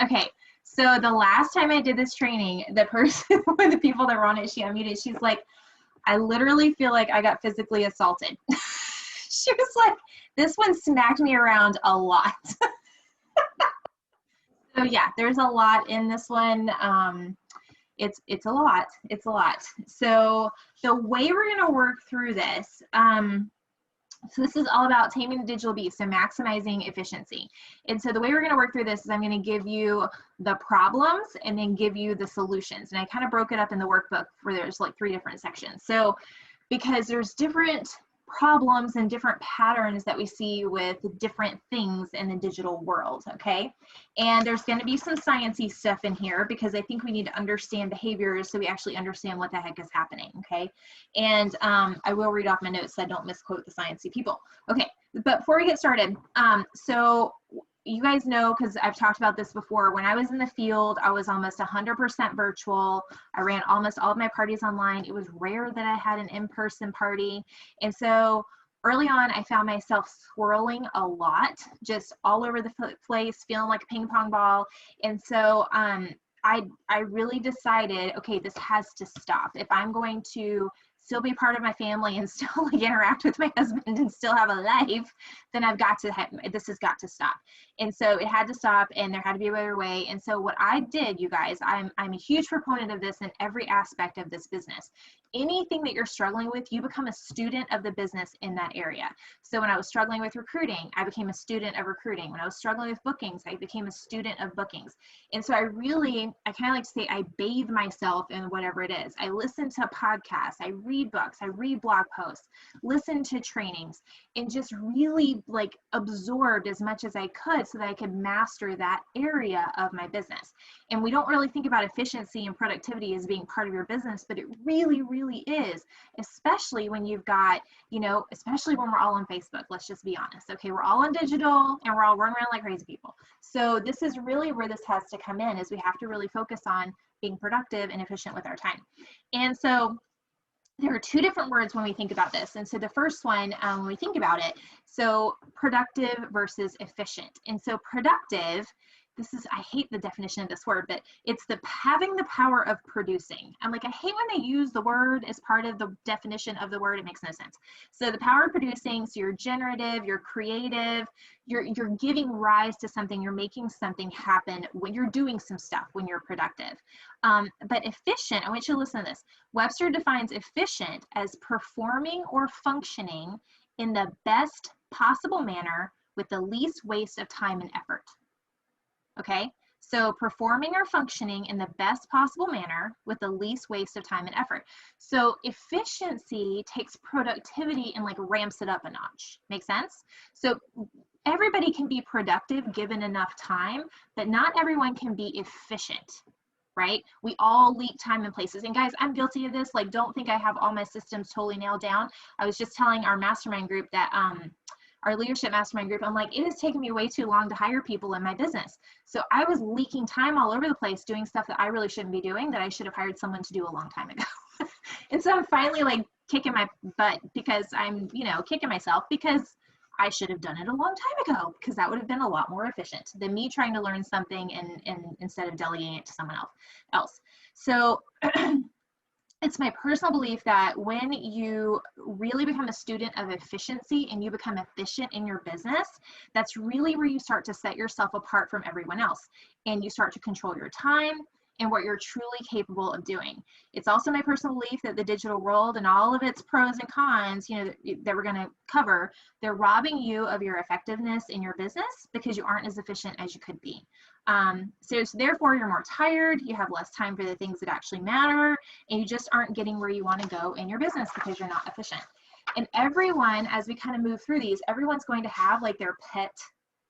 Okay, so the last time I did this training, the person, one of the people that were on it, she unmuted, she's like, I literally feel like I got physically assaulted. She was like, this one smacked me around a lot. So yeah, there's a lot in this one. It's a lot. It's a lot. So the way we're going to work through this, so this is all about taming the digital beast and maximizing efficiency. And so the way we're going to work through this is I'm going to give you the problems and then give you the solutions. And I kind of broke it up in the workbook where there's like 3 different sections. So because there's different problems and different patterns that we see with different things in the digital world, okay? And there's going to be some sciencey stuff in here because I think we need to understand behaviors so we actually understand what the heck is happening, okay? And I will read off my notes so I don't misquote the sciencey people. Okay, but before we get started, so you guys know, because I've talked about this before, when I was in the field, I was almost 100% virtual. I ran almost all of my parties online. It was rare that I had an in-person party. And so early on, I found myself swirling a lot, just all over the place, feeling like a ping pong ball. And so I really decided, okay, this has to stop. If I'm going to still be part of my family and still like interact with my husband and still have a life, then I've got to have, this has got to stop. And so it had to stop and there had to be a better way. And so what I did, you guys, I'm a huge proponent of this in every aspect of this business. Anything that you're struggling with, you become a student of the business in that area. So when I was struggling with recruiting, I became a student of recruiting. When I was struggling with bookings, I became a student of bookings. And so I kind of like to say I bathe myself in whatever it is. I listen to podcasts, I read books, I read blog posts, listen to trainings, and just really like absorbed as much as I could so that I could master that area of my business. And we don't really think about efficiency and productivity as being part of your business, but it really, really is, especially when you've got, you know, especially when we're all on Facebook, let's just be honest. Okay, we're all on digital and we're all running around like crazy people. So this is really where this has to come in, is we have to really focus on being productive and efficient with our time. And so there are 2 different words when we think about this. And so the first one, when we think about it, so productive versus efficient. And so productive, this is, I hate the definition of this word, but it's the having the power of producing. I'm like, I hate when they use the word as part of the definition of the word. It makes no sense. So the power of producing, so you're generative, you're creative, you're giving rise to something, you're making something happen when you're doing some stuff, when you're productive. But efficient, I want you to listen to this. Webster defines efficient as performing or functioning in the best possible manner with the least waste of time and effort. Okay, so performing or functioning in the best possible manner with the least waste of time and effort. So efficiency takes productivity and like ramps it up a notch. Make sense? So everybody can be productive given enough time, but not everyone can be efficient, right? We all leak time in places. And guys, I'm guilty of this. Like, don't think I have all my systems totally nailed down. I was just telling our mastermind group that, our leadership mastermind group, I'm like, it has taken me way too long to hire people in my business. So I was leaking time all over the place doing stuff that I really shouldn't be doing, that I should have hired someone to do a long time ago. And so I'm finally like kicking my butt because I'm, you know, kicking myself because I should have done it a long time ago, because that would have been a lot more efficient than me trying to learn something and instead of delegating it to someone else. So it's my personal belief that when you really become a student of efficiency and you become efficient in your business, that's really where you start to set yourself apart from everyone else, and you start to control your time and what you're truly capable of doing. It's also my personal belief that the digital world and all of its pros and cons, you know, that we're going to cover, they're robbing you of your effectiveness in your business because you aren't as efficient as you could be. So therefore you're more tired, you have less time for the things that actually matter, and you just aren't getting where you want to go in your business because you're not efficient. And everyone, as we kind of move through these, everyone's going to have like their pet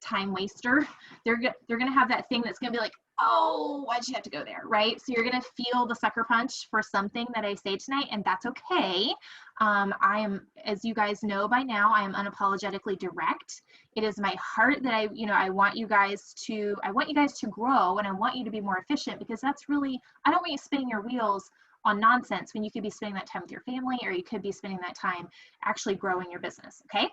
time waster. They're going to have that thing that's going to be like, oh, why'd you have to go there, right? So you're going to feel the sucker punch for something that I say tonight, and that's okay. I am, as you guys know by now, I am unapologetically direct. It is my heart that I want you guys to grow, and I want you to be more efficient, because that's really, I don't want you spinning your wheels on nonsense when you could be spending that time with your family, or you could be spending that time actually growing your business, okay?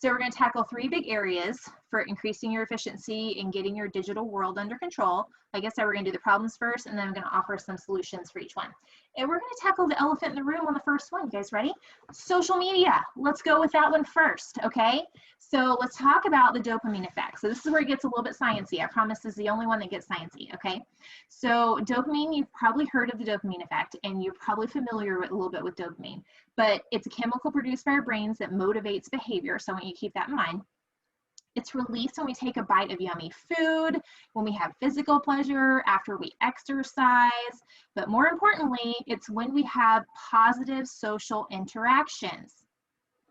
So we're going to tackle 3 big areas for increasing your efficiency and getting your digital world under control. Like I said, we're going to do the problems first, and then I'm going to offer some solutions for each one. And we're going to tackle the elephant in the room on the first one. You guys ready? Social media. Let's go with that one first, okay? So let's talk about the dopamine effect. So this is where it gets a little bit sciencey. I promise this is the only one that gets sciencey, okay? So dopamine, you've probably heard of the dopamine effect, and you're probably familiar with a little bit with dopamine, but it's a chemical produced by our brains that motivates behavior. So I want you to keep that in mind. It's released when we take a bite of yummy food, when we have physical pleasure, after we exercise, but more importantly, it's when we have positive social interactions,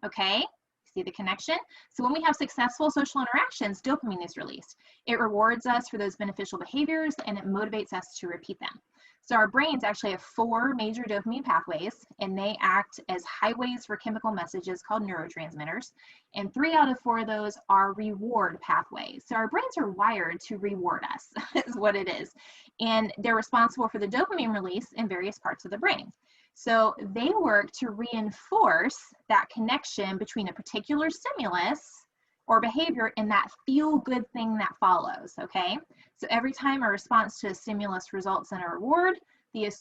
okay? See the connection? So when we have successful social interactions, dopamine is released. It rewards us for those beneficial behaviors, and it motivates us to repeat them. So our brains actually have 4 major dopamine pathways, and they act as highways for chemical messages called neurotransmitters. And 3 out of 4 of those are reward pathways. So our brains are wired to reward us, is what it is. And they're responsible for the dopamine release in various parts of the brain. So they work to reinforce that connection between a particular stimulus or behavior and that feel-good thing that follows, okay? So every time a response to a stimulus results in a reward, in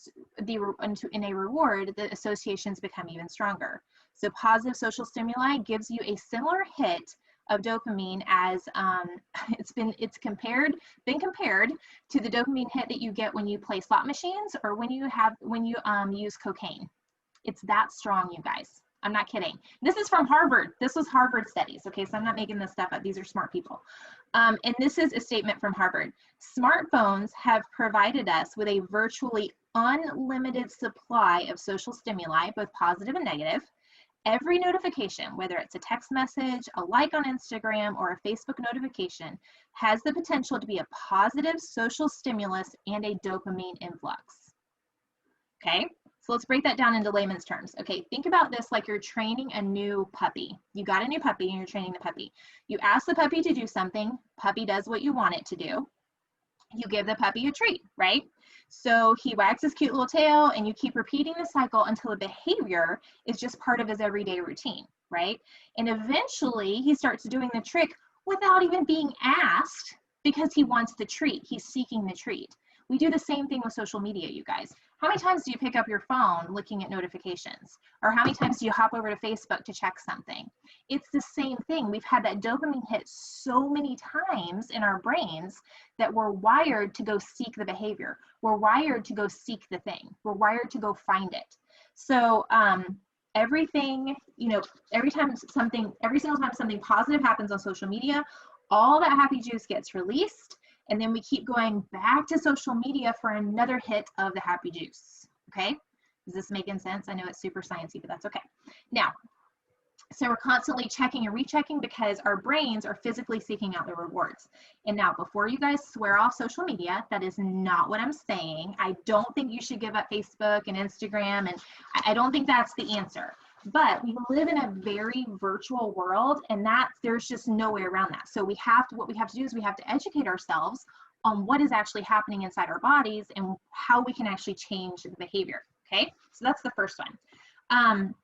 a reward, the associations become even stronger. So positive social stimuli gives you a similar hit of dopamine as it's been compared to the dopamine hit that you get when you play slot machines or when you use cocaine. It's that strong, you guys. I'm not kidding. This is from Harvard. This was Harvard studies. Okay, so I'm not making this stuff up. These are smart people. And this is a statement from Harvard. Smartphones have provided us with a virtually unlimited supply of social stimuli, both positive and negative. Every notification, whether it's a text message, a like on Instagram, or a Facebook notification, has the potential to be a positive social stimulus and a dopamine influx. Okay, so let's break that down into layman's terms. Okay, think about this like you're training a new puppy. You got a new puppy and you're training the puppy. You ask the puppy to do something, puppy does what you want it to do. You give the puppy a treat, right? So he wags his cute little tail and you keep repeating the cycle until the behavior is just part of his everyday routine, right? And eventually he starts doing the trick without even being asked because he wants the treat. He's seeking the treat. We do the same thing with social media, you guys. How many times do you pick up your phone looking at notifications? Or how many times do you hop over to Facebook to check something? It's the same thing. We've had that dopamine hit so many times in our brains that we're wired to go seek the behavior. We're wired to go seek the thing. We're wired to go find it. So everything, every single time something positive happens on social media, all that happy juice gets released. And then we keep going back to social media for another hit of the happy juice, okay? Is this making sense? I know it's super sciencey, but that's okay. Now, so we're constantly checking and rechecking because our brains are physically seeking out the rewards. And now, before you guys swear off social media, that is not what I'm saying. I don't think you should give up Facebook and Instagram, and I don't think that's the answer. But we live in a very virtual world, and there's just no way around that. So what we have to do is we have to educate ourselves on what is actually happening inside our bodies and how we can actually change the behavior, okay? So that's the first one.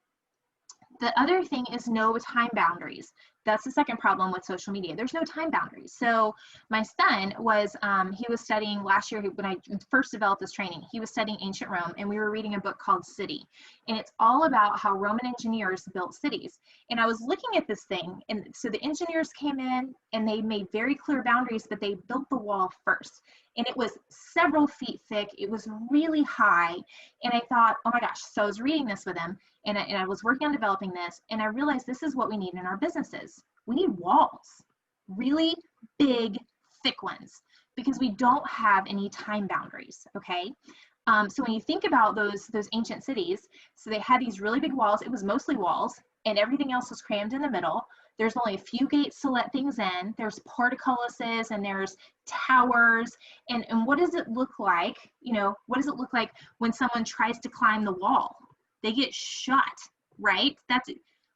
The other thing is no time boundaries. That's the second problem with social media. There's no time boundaries. So my son was, he was studying last year when I first developed this training, he was studying ancient Rome, and we were reading a book called City. And it's all about how Roman engineers built cities. And I was looking at this thing, and so the engineers came in and they made very clear boundaries, but they built the wall first. And it was several feet thick. It was really high. And I thought, oh my gosh. So I was reading this with him, and I was working on developing this, and I realized this is what we need in our businesses. We need walls, really big, thick ones, because we don't have any time boundaries, okay? So when you think about those ancient cities, so they had these really big walls. It was mostly walls, and everything else was crammed in the middle. There's only a few gates to let things in. There's portcullises and there's towers. And what does it look like? What does it look like when someone tries to climb the wall? They get shot, right? That's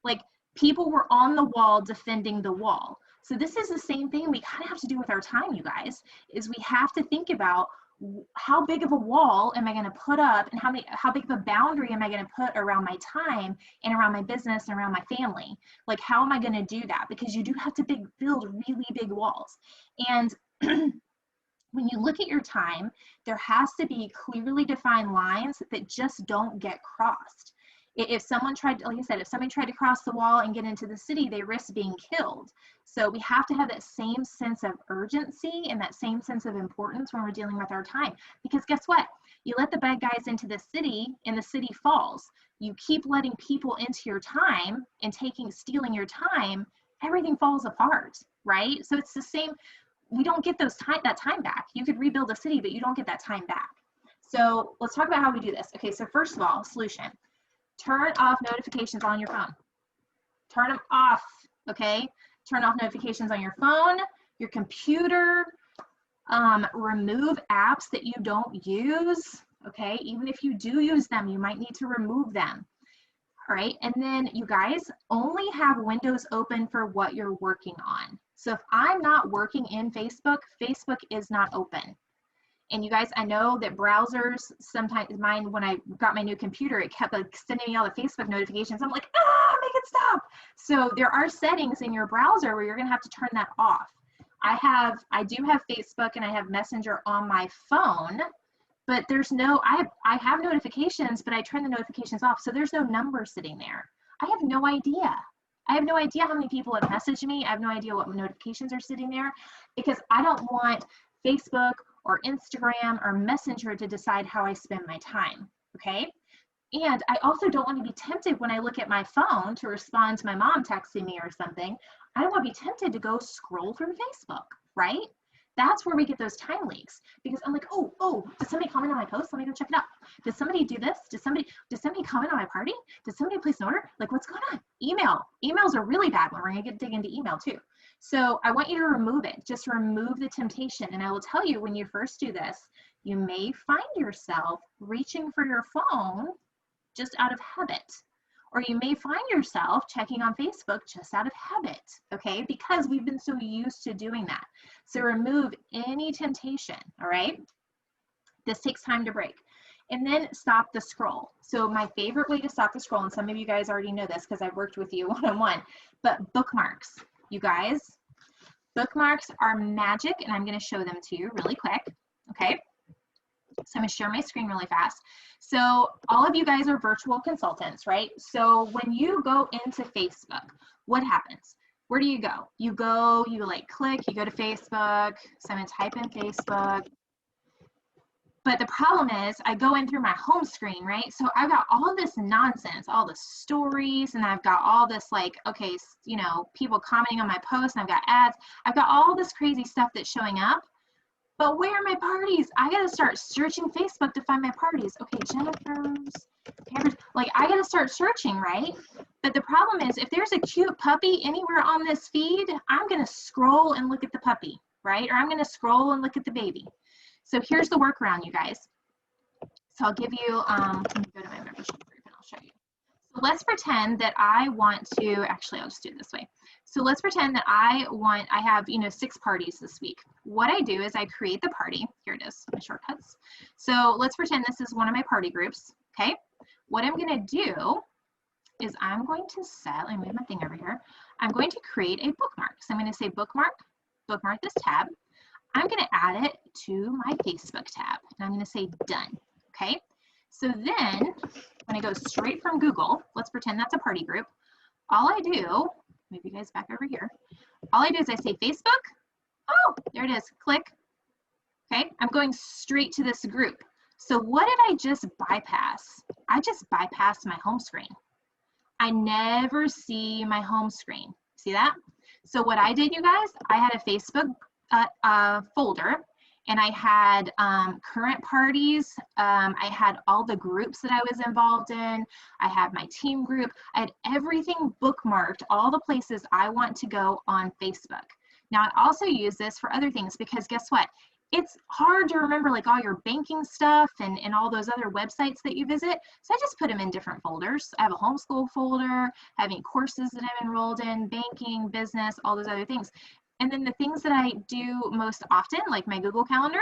like people were on the wall defending the wall. So this is the same thing we kind of have to do with our time, you guys, is we have to think about how big of a wall am I going to put up, and how big of a boundary am I going to put around my time and around my business and around my family? Like, how am I going to do that? Because you do have to build really big walls. And when you look at your time, there has to be clearly defined lines that just don't get crossed. If someone tried, like I said, if somebody tried to cross the wall and get into the city, they risk being killed. So we have to have that same sense of urgency and that same sense of importance when we're dealing with our time. Because guess what? You let the bad guys into the city and the city falls. You keep letting people into your time and stealing your time, everything falls apart, right? So it's the same. We don't get that time back. You could rebuild a city, but you don't get that time back. So let's talk about how we do this. Okay, so first of all, solution. Turn off notifications on your phone. Turn them off, okay? Turn off notifications on your phone, your computer. Remove apps that you don't use, okay? Even if you do use them, you might need to remove them. All right, and then you guys only have windows open for what you're working on. So if I'm not working in Facebook, Facebook is not open. And you guys, I know that browsers, sometimes mine, when I got my new computer, it kept like sending me all the Facebook notifications. I'm like, make it stop. So there are settings in your browser where you're gonna have to turn that off. I do have Facebook and I have Messenger on my phone, but there's no, I have notifications, but I turn the notifications off. So there's no number sitting there. I have no idea. I have no idea how many people have messaged me. I have no idea what notifications are sitting there, because I don't want Facebook or Instagram or Messenger to decide how I spend my time, okay? And I also don't want to be tempted when I look at my phone to respond to my mom texting me or something. I don't want to be tempted to go scroll through Facebook, right? That's where we get those time leaks, because I'm like, oh, did somebody comment on my post? Let me go check it out. Did somebody do this? Did somebody comment on my party? Did somebody place an order? Like, what's going on? Emails are really bad when we're gonna dig into email too. So I want you to remove it. Just remove the temptation. And I will tell you, when you first do this, you may find yourself reaching for your phone just out of habit. Or you may find yourself checking on Facebook just out of habit, okay? Because we've been so used to doing that. So remove any temptation, all right? This takes time to break. And then stop the scroll. So my favorite way to stop the scroll, and some of you guys already know this because I've worked with you one-on-one, but bookmarks. You guys, bookmarks are magic, and I'm gonna show them to you really quick, okay? So I'm gonna share my screen really fast. So all of you guys are virtual consultants, right? So when you go into Facebook, what happens? Where do you go? You like click, you go to Facebook. So I'm gonna type in Facebook. But the problem is I go in through my home screen, right? So I've got all this nonsense, all the stories, and I've got all this like, okay, you know, people commenting on my posts, and I've got ads. I've got all this crazy stuff that's showing up. But where are my parties? I gotta start searching Facebook to find my parties. Okay, Jennifer's, like I gotta start searching, right? But the problem is if there's a cute puppy anywhere on this feed, I'm gonna scroll and look at the puppy, right? Or I'm gonna scroll and look at the baby. So here's the workaround, you guys. So I'll give you, let me go to my membership group and I'll show you. So let's pretend that I want to, actually I'll just do it this way. So let's pretend that I have, 6 parties this week. What I do is I create the party. Here it is, my shortcuts. So let's pretend this is one of my party groups, okay? What I'm gonna do is I'm going to set, let me move my thing over here. I'm going to create a bookmark. So I'm gonna say bookmark this tab. I'm gonna add it to my Facebook tab. And I'm gonna say done, okay? So then, when I go straight from Google, let's pretend that's a party group. All I do, move you guys back over here. All I do is I say Facebook. Oh, there it is, click. Okay, I'm going straight to this group. So what did I just bypass? I just bypassed my home screen. I never see my home screen. See that? So what I did, you guys, I had a Facebook folder, and I had current parties. I had all the groups that I was involved in. I had my team group. I had everything bookmarked, all the places I want to go on Facebook. Now, I also use this for other things because guess what? It's hard to remember like all your banking stuff and all those other websites that you visit. So I just put them in different folders. I have a homeschool folder, having courses that I'm enrolled in, banking, business, all those other things. And then the things that I do most often, like my Google Calendar,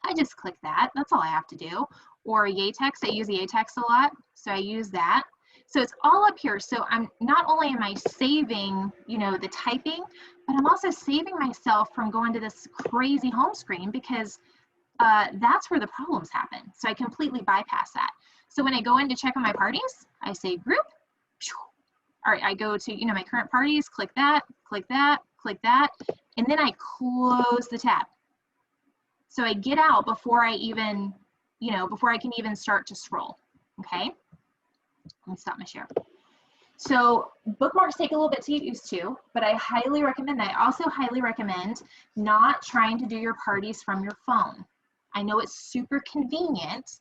I just click that. That's all I have to do. Or Yatex, I use the Yatex a lot, so I use that. So it's all up here. So I'm not only am I saving, you know, the typing, but I'm also saving myself from going to this crazy home screen because that's where the problems happen. So I completely bypass that. So when I go in to check on my parties, I say group. All right, I go to, you know, my current parties, click that, click that, click that, and then I close the tab. So I get out before I even, you know, before I can even start to scroll, okay? Let me stop my share. So bookmarks take a little bit to get used to, but I highly recommend that. I also highly recommend not trying to do your parties from your phone. I know it's super convenient,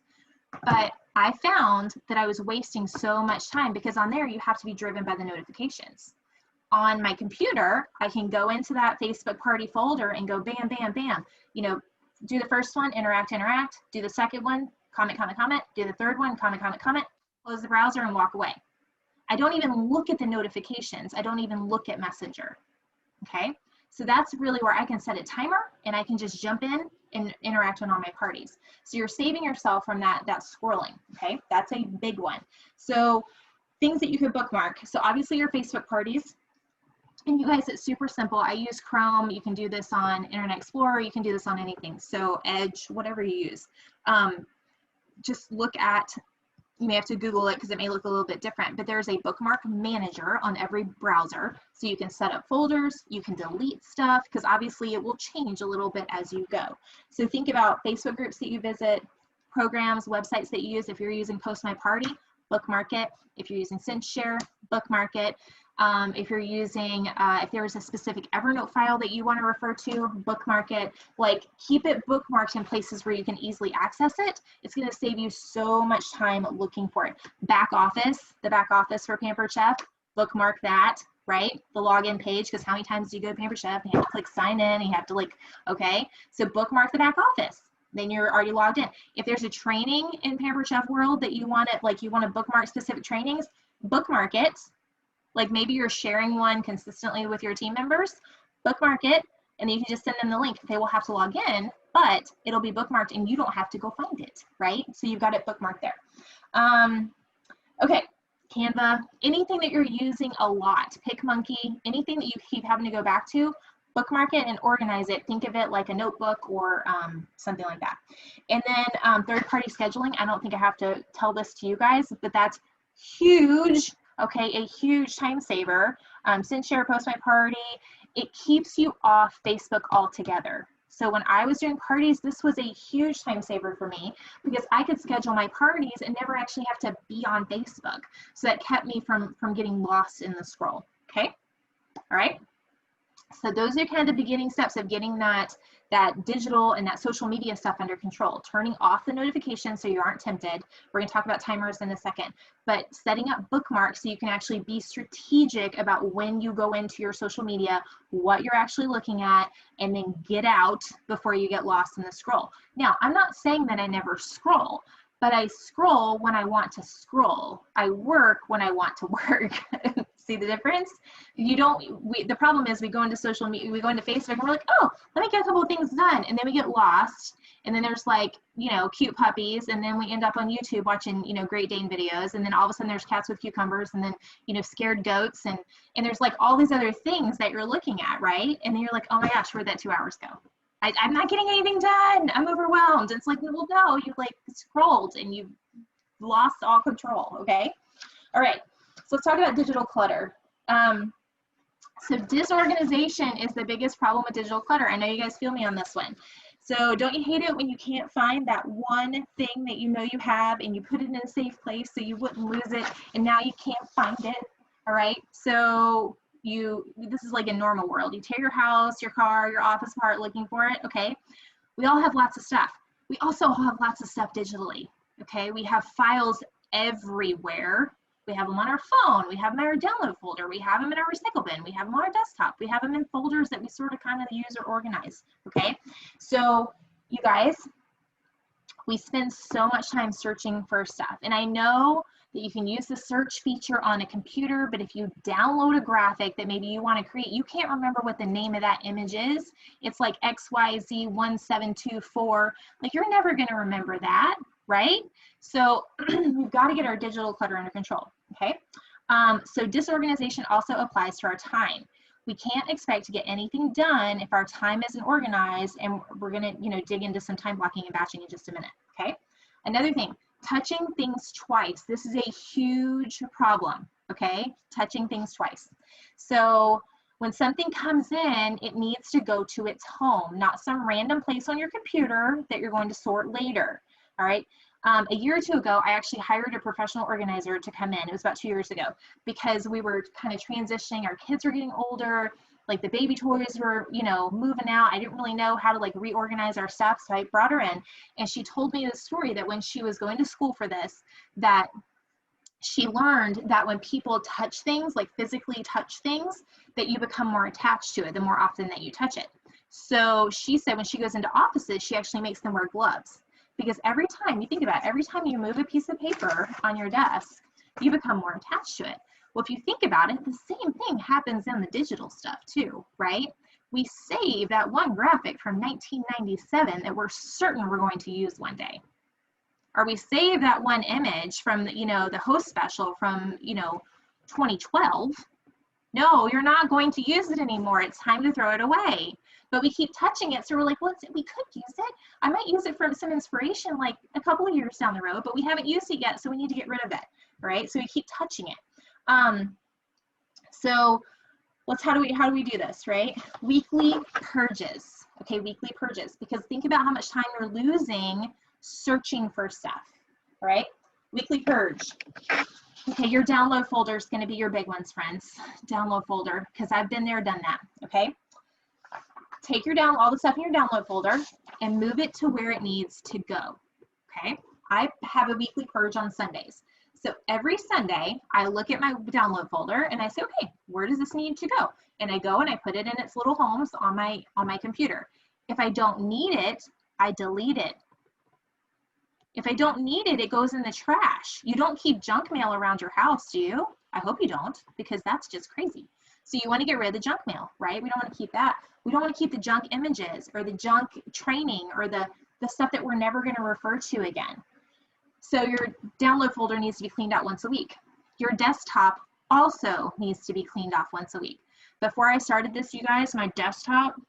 but I found that I was wasting so much time because on there you have to be driven by the notifications. On my computer, I can go into that Facebook party folder and go bam, bam, bam. You know, do the first one, interact, interact. Do the second one, comment, comment, comment. Do the third one, comment, comment, comment. Close the browser and walk away. I don't even look at the notifications. I don't even look at Messenger, okay? So that's really where I can set a timer and I can just jump in and interact on all my parties. So you're saving yourself from that scrolling, okay? That's a big one. So things that you could bookmark. So obviously your Facebook parties, and you guys, it's super simple. I use Chrome. You can do this on Internet Explorer. You can do this on anything. So Edge, whatever you use. Just look at, you may have to Google it because it may look a little bit different, but there's a bookmark manager on every browser. So you can set up folders, you can delete stuff, because obviously it will change a little bit as you go. So think about Facebook groups that you visit, programs, websites that you use. If you're using Post My Party, bookmark it. If you're using SendShare, bookmark it. If you're using, if there is a specific Evernote file that you want to refer to, bookmark it. Like, keep it bookmarked in places where you can easily access it. It's going to save you so much time looking for it. Back office, the back office for Pampered Chef, bookmark that, right? The login page, because how many times do you go to Pampered Chef and you have to click sign in and you have to like, okay? So bookmark the back office. Then you're already logged in. If there's a training in Pampered Chef world that you want it, like you want to bookmark specific trainings, bookmark it. Like maybe you're sharing one consistently with your team members, bookmark it, and then you can just send them the link. They will have to log in, but it'll be bookmarked and you don't have to go find it, right? So you've got it bookmarked there. Okay, Canva, anything that you're using a lot, PicMonkey, anything that you keep having to go back to, bookmark it and organize it. Think of it like a notebook or something like that. And then third-party scheduling, I don't think I have to tell this to you guys, but that's huge. Okay, a huge time saver. SendShare, Post My Party, it keeps you off Facebook altogether. So when I was doing parties, this was a huge time saver for me because I could schedule my parties and never actually have to be on Facebook. So that kept me from getting lost in the scroll, okay? All right. So those are kind of the beginning steps of getting that digital and that social media stuff under control. Turning off the notifications so you aren't tempted. We're going to talk about timers in a second, but setting up bookmarks so you can actually be strategic about when you go into your social media, what you're actually looking at, and then get out before you get lost in the scroll. Now, I'm not saying that I never scroll, but I scroll when I want to scroll. I work when I want to work. See the difference? You don't, the problem is we go into social media, we go into Facebook and we're like, oh, let me get a couple of things done. And then we get lost. And then there's like, you know, cute puppies. And then we end up on YouTube watching, you know, Great Dane videos. And then all of a sudden there's cats with cucumbers and then, you know, scared goats. And there's like all these other things that you're looking at, right? And then you're like, oh my gosh, where'd that 2 hours go? I'm not getting anything done. I'm overwhelmed. It's like, well, no, you like scrolled and you've lost all control, okay? All right. So let's talk about digital clutter. So disorganization is the biggest problem with digital clutter. I know you guys feel me on this one. So don't you hate it when you can't find that one thing that you know you have and you put it in a safe place so you wouldn't lose it and now you can't find it, all right? So this is like a normal world. You tear your house, your car, your office apart looking for it, okay? We all have lots of stuff. We also have lots of stuff digitally, okay? We have files everywhere. We have them on our phone, we have them in our download folder, we have them in our recycle bin, we have them on our desktop, we have them in folders that we sort of kind of use or organize, okay? So you guys, we spend so much time searching for stuff. And I know that you can use the search feature on a computer, but if you download a graphic that maybe you want to create, you can't remember what the name of that image is. It's like XYZ1724. Like, you're never going to remember that, right? So we've got to get our digital clutter under control, okay? So disorganization also applies to our time. We can't expect to get anything done if our time isn't organized, and we're gonna, dig into some time blocking and batching in just a minute, okay? Another thing, touching things twice. This is a huge problem, okay? Touching things twice. So when something comes in, it needs to go to its home, not some random place on your computer that you're going to sort later, all right? A year or two ago, I actually hired a professional organizer to come in. It was about 2 years ago, because we were kind of transitioning. Our kids were getting older, like the baby toys were, moving out. I didn't really know how to like reorganize our stuff. So I brought her in, and she told me the story that when she was going to school for this, that she learned that when people touch things, like physically touch things, that you become more attached to it the more often that you touch it. So she said when she goes into offices, she actually makes them wear gloves. Because every time, you think about it, every time you move a piece of paper on your desk, you become more attached to it. Well, if you think about it, the same thing happens in the digital stuff too, right? We save that one graphic from 1997 that we're certain we're going to use one day. Or we save that one image from, the host special from, 2012. No, you're not going to use it anymore. It's time to throw it away. But we keep touching it, so we're like, well, we could use it. I might use it for some inspiration like a couple of years down the road, but we haven't used it yet, so we need to get rid of it, right? So we keep touching it. So how do we do this, right? Weekly purges, okay, weekly purges, because think about how much time you're losing searching for stuff, right? Weekly purge. Okay, your download folder is going to be your big ones, friends. Download folder, because I've been there, done that, okay? Take all the stuff in your download folder and move it to where it needs to go, okay? I have a weekly purge on Sundays. So every Sunday, I look at my download folder and I say, okay, where does this need to go? And I go and I put it in its little homes on my computer. If I don't need it, I delete it. If I don't need it, it goes in the trash. You don't keep junk mail around your house, do you? I hope you don't, because that's just crazy. So you want to get rid of the junk mail, right? We don't want to keep that. We don't want to keep the junk images or the junk training or the stuff that we're never going to refer to again. So your download folder needs to be cleaned out once a week. Your desktop also needs to be cleaned off once a week. Before I started this, you guys, my desktop,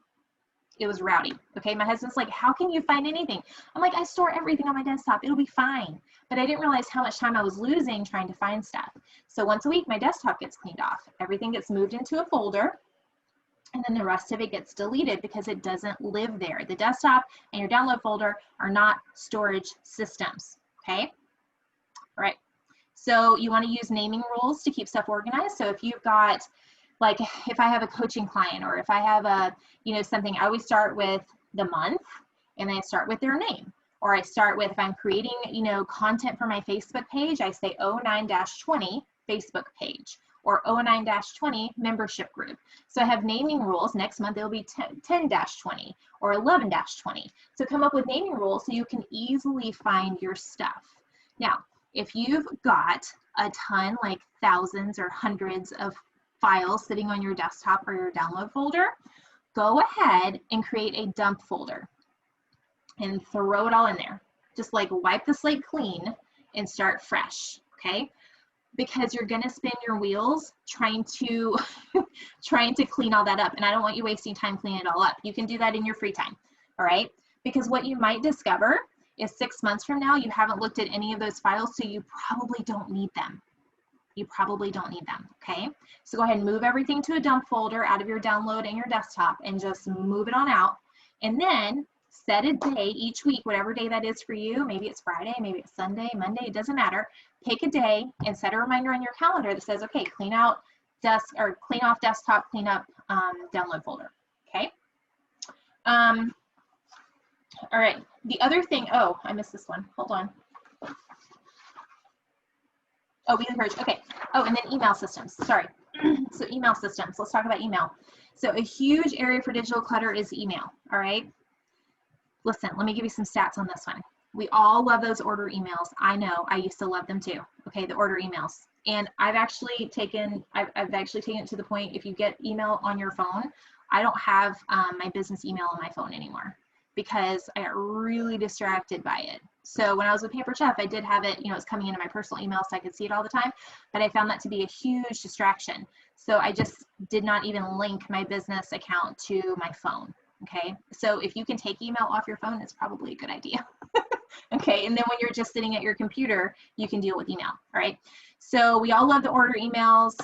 it was rowdy, okay? My husband's like, how can you find anything? I'm like, I store everything on my desktop. It'll be fine. But I didn't realize how much time I was losing trying to find stuff. So once a week, my desktop gets cleaned off. Everything gets moved into a folder, and then the rest of it gets deleted because it doesn't live there. The desktop and your download folder are not storage systems, okay? All right. So you want to use naming rules to keep stuff organized. So if you've got, like, if I have a coaching client, or if I have a, something, I always start with the month, and then I start with their name. Or I start with, if I'm creating, content for my Facebook page, I say 09-20 Facebook page, or 09-20 membership group. So I have naming rules. Next month it'll be 10-20 or 11-20. So come up with naming rules so you can easily find your stuff. Now, if you've got a ton, like thousands or hundreds of files sitting on your desktop or your download folder, go ahead and create a dump folder and throw it all in there. Just like wipe the slate clean and start fresh, okay? Because you're gonna spin your wheels trying to clean all that up, and I don't want you wasting time cleaning it all up. You can do that in your free time, all right? Because what you might discover is 6 months from now, you haven't looked at any of those files, so you probably don't need them. You probably don't need them, okay? So go ahead and move everything to a dump folder out of your download and your desktop, and just move it on out. And then set a day each week, whatever day that is for you. Maybe it's Friday, maybe it's Sunday, Monday, it doesn't matter. Pick a day and set a reminder on your calendar that says, okay, clean off desktop, clean up download folder, okay? All right, the other thing, oh, I missed this one, hold on. Oh, we encourage, okay. Oh, and then email systems, sorry. So email systems, let's talk about email. So a huge area for digital clutter is email, all right? Listen, let me give you some stats on this one. We all love those order emails. I know, I used to love them too. Okay, the order emails. And I've actually taken it to the point, if you get email on your phone, I don't have my business email on my phone anymore because I got really distracted by it. So when I was with Pampered Chef, I did have it, it's coming into my personal email so I could see it all the time, but I found that to be a huge distraction. So I just did not even link my business account to my phone. Okay, so if you can take email off your phone, it's probably a good idea. Okay, and then when you're just sitting at your computer, you can deal with email. All right, so we all love the order emails,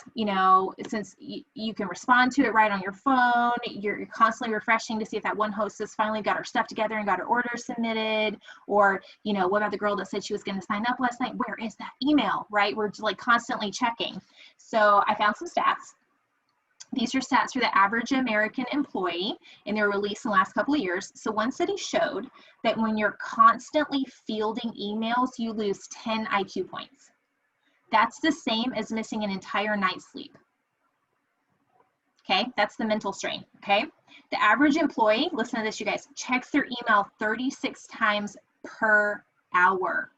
since you can respond to it right on your phone. You're constantly refreshing to see if that one host has finally got her stuff together and got her order submitted, or what about the girl that said she was going to sign up last night? Where is that email? Right, we're just like constantly checking. So I found some stats. These are stats for the average American employee, and they're released in the last couple of years. So one study showed that when you're constantly fielding emails, you lose 10 IQ points. That's the same as missing an entire night's sleep. Okay, that's the mental strain, okay? The average employee, listen to this, you guys, checks their email 36 times per hour.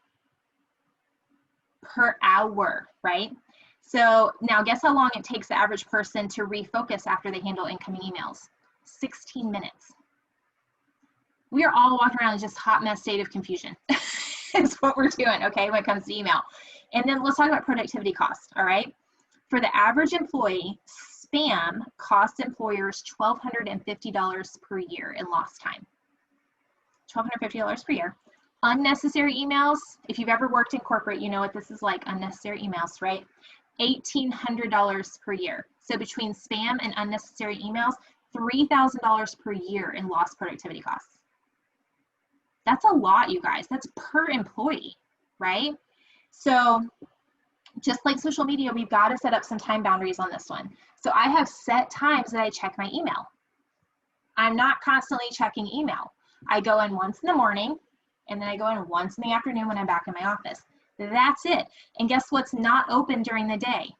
Per hour, right? So now guess how long it takes the average person to refocus after they handle incoming emails? 16 minutes. We are all walking around in just hot mess state of confusion. Is what we're doing, okay, when it comes to email. And then let's talk about productivity costs, all right? For the average employee, spam costs employers $1,250 per year in lost time. $1,250 per year. Unnecessary emails, if you've ever worked in corporate, you know what this is like, unnecessary emails, right? $1,800 per year. So between spam and unnecessary emails, $3,000 per year in lost productivity costs. That's a lot, you guys. That's per employee, right? So just like social media, we've got to set up some time boundaries on this one. So I have set times that I check my email. I'm not constantly checking email. I go in once in the morning, and then I go in once in the afternoon when I'm back in my office. That's it. And guess what's not open during the day?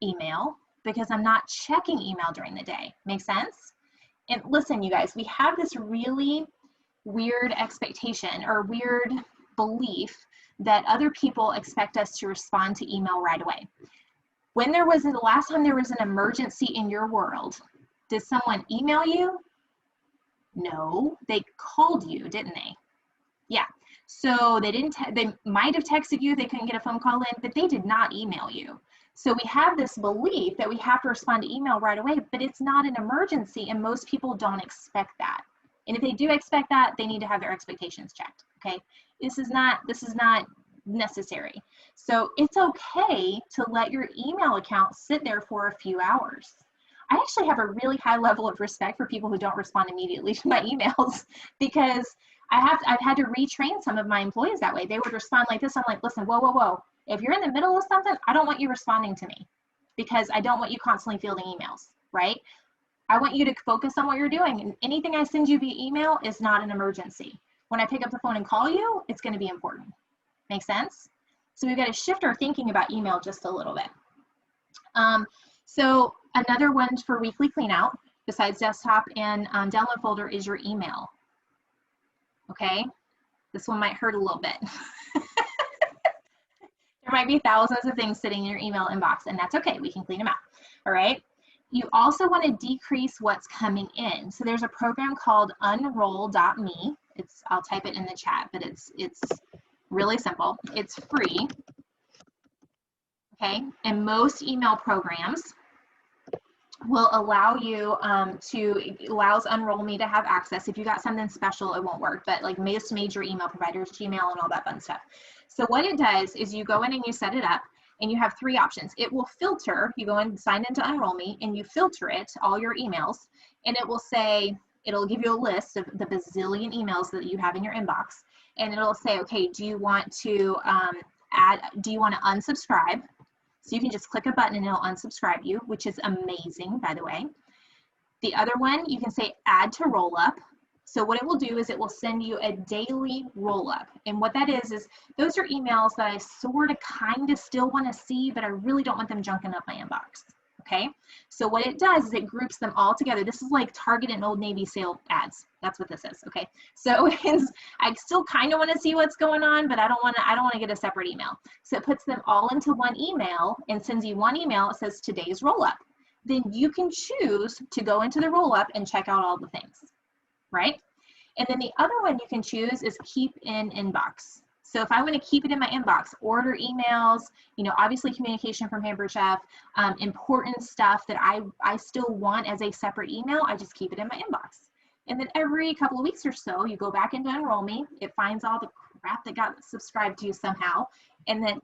Email, because I'm not checking email during the day. Make sense? And listen, you guys, we have this really weird expectation or weird belief that other people expect us to respond to email right away. When the last time there was an emergency in your world, did someone email you? No, they called you, didn't they? Yeah. So they might have texted you, they couldn't get a phone call in, but they did not email you. So we have this belief that we have to respond to email right away, but it's not an emergency, and most people don't expect that. And if they do expect that, they need to have their expectations checked, okay? This is not necessary. So it's okay to let your email account sit there for a few hours. I actually have a really high level of respect for people who don't respond immediately to my emails, because I've had to retrain some of my employees that way. They would respond like this. I'm like, listen, whoa, whoa, whoa. If you're in the middle of something, I don't want you responding to me, because I don't want you constantly fielding emails, right? I want you to focus on what you're doing. And anything I send you via email is not an emergency. When I pick up the phone and call you, it's going to be important. Make sense? So we've got to shift our thinking about email just a little bit. So another one for weekly clean out, besides desktop and download folder, is your email. Okay, this one might hurt a little bit. There might be thousands of things sitting in your email inbox, and that's okay. We can clean them out. All right. You also want to decrease what's coming in. So there's a program called unroll.me. I'll type it in the chat, but it's really simple. It's free. Okay, and most email programs will allow you allows Unroll Me to have access. If you got something special, it won't work, but like most major email providers, Gmail and all that fun stuff. So what it does is you go in and you set it up, and you have three options. It will filter, you go and sign into Unroll Me, and you filter it, all your emails, and it will say, it'll give you a list of the bazillion emails that you have in your inbox, and it'll say, okay, do you want to unsubscribe? So you can just click a button and it'll unsubscribe you, which is amazing, by the way. The other one, you can say add to roll up. So what it will do is it will send you a daily roll up. And what that is those are emails that I sort of kind of still want to see, but I really don't want them junking up my inbox. okay? So what it does is it groups them all together. This is like Target and Old Navy sale ads. That's what this is, okay? So I still kind of want to see what's going on, but I don't want to get a separate email. So it puts them all into one email and sends you one email. It says today's roll-up. Then you can choose to go into the roll-up and check out all the things, right? And then the other one you can choose is keep in inbox. So if I want to keep it in my inbox, order emails, obviously communication from Pampered Chef, important stuff that I still want as a separate email, I just keep it in my inbox. And then every couple of weeks or so, you go back into Enroll Me, it finds all the crap that got subscribed to you somehow, and then